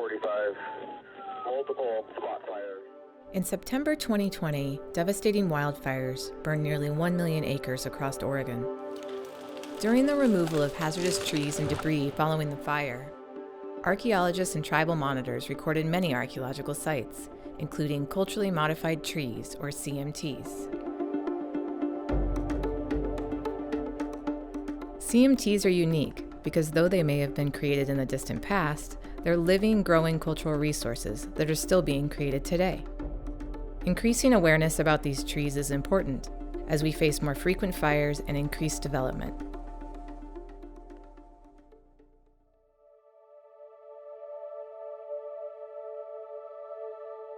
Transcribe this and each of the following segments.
45, multiple spot fires. In September 2020, devastating wildfires burned nearly 1 million acres across Oregon. During the removal of hazardous trees and debris following the fire, archaeologists and tribal monitors recorded many archaeological sites, including culturally modified trees, or CMTs. CMTs are unique because though they may have been created in the distant past, they're living, growing cultural resources that are still being created today. Increasing awareness about these trees is important as we face more frequent fires and increased development.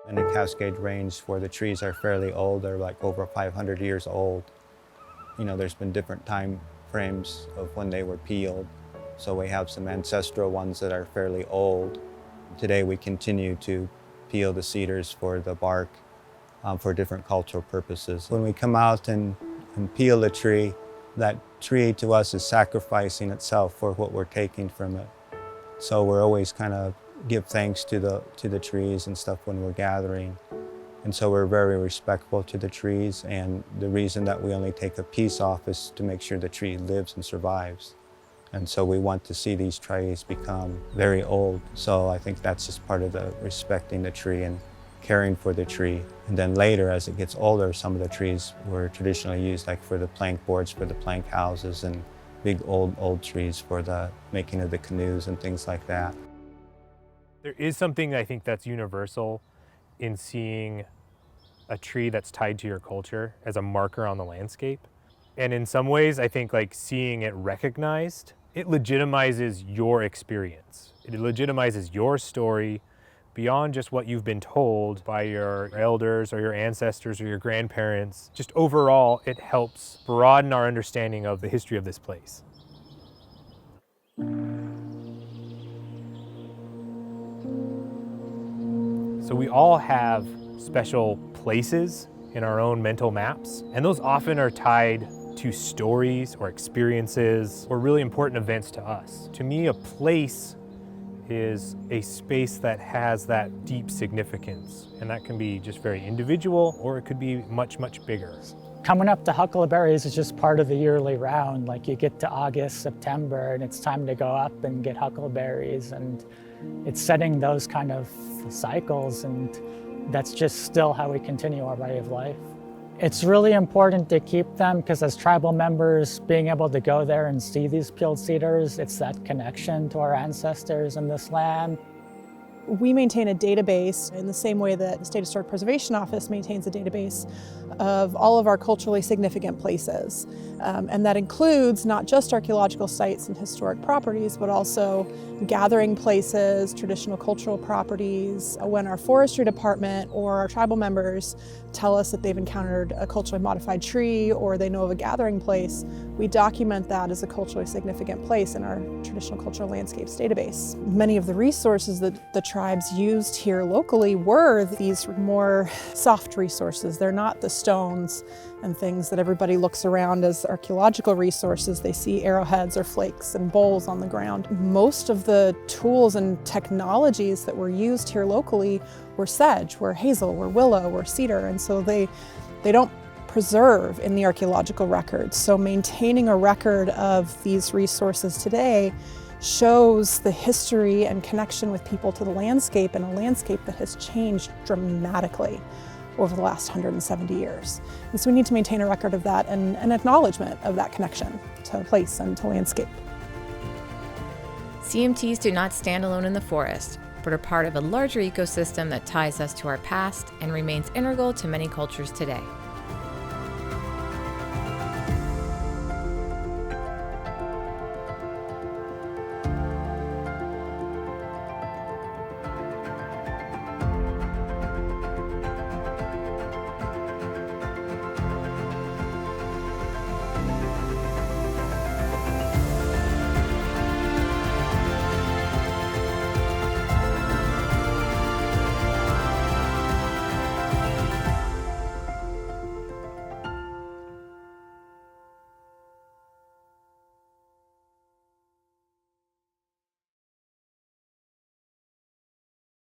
In the Cascade Range, where the trees are fairly old, they're like over 500 years old. There's been different time frames of when they were peeled. So we have some ancestral ones that are fairly old. Today we continue to peel the cedars for the bark for different cultural purposes. When we come out and peel a tree, that tree to us is sacrificing itself for what we're taking from it. So we're always kind of give thanks to the trees and stuff when we're gathering. And so we're very respectful to the trees, and the reason that we only take a piece off is to make sure the tree lives and survives. And so we want to see these trees become very old. So I think that's just part of the respecting the tree and caring for the tree. And then later, as it gets older, some of the trees were traditionally used like for the plank boards, for the plank houses, and big old trees for the making of the canoes and things like that. There is something I think that's universal in seeing a tree that's tied to your culture as a marker on the landscape. And in some ways, I think like seeing it recognized, it legitimizes your experience. It legitimizes your story beyond just what you've been told by your elders or your ancestors or your grandparents. Just overall, it helps broaden our understanding of the history of this place. So we all have special places in our own mental maps, and those often are tied to stories or experiences or really important events to us. To me, a place is a space that has that deep significance, and that can be just very individual, or it could be much, much bigger. Coming up to huckleberries is just part of the yearly round. Like you get to August, September, and it's time to go up and get huckleberries, and it's setting those kind of cycles, and that's just still how we continue our way of life. It's really important to keep them because as tribal members, being able to go there and see these peeled cedars, it's that connection to our ancestors in this land. We maintain a database in the same way that the State Historic Preservation Office maintains a database of all of our culturally significant places. And that includes not just archaeological sites and historic properties, but also gathering places, traditional cultural properties. When our forestry department or our tribal members tell us that they've encountered a culturally modified tree or they know of a gathering place, we document that as a culturally significant place in our traditional cultural landscapes database. Many of the resources that the tribes used here locally were these more soft resources. They're not the stones and things that everybody looks around as archaeological resources. They see arrowheads or flakes and bowls on the ground. Most of the tools and technologies that were used here locally were sedge, were hazel, were willow, were cedar, and so they don't preserve in the archaeological records. So maintaining a record of these resources today shows the history and connection with people to the landscape, and a landscape that has changed dramatically over the last 170 years. And so we need to maintain a record of that and an acknowledgement of that connection to place and to landscape. CMTs do not stand alone in the forest, but are part of a larger ecosystem that ties us to our past and remains integral to many cultures today.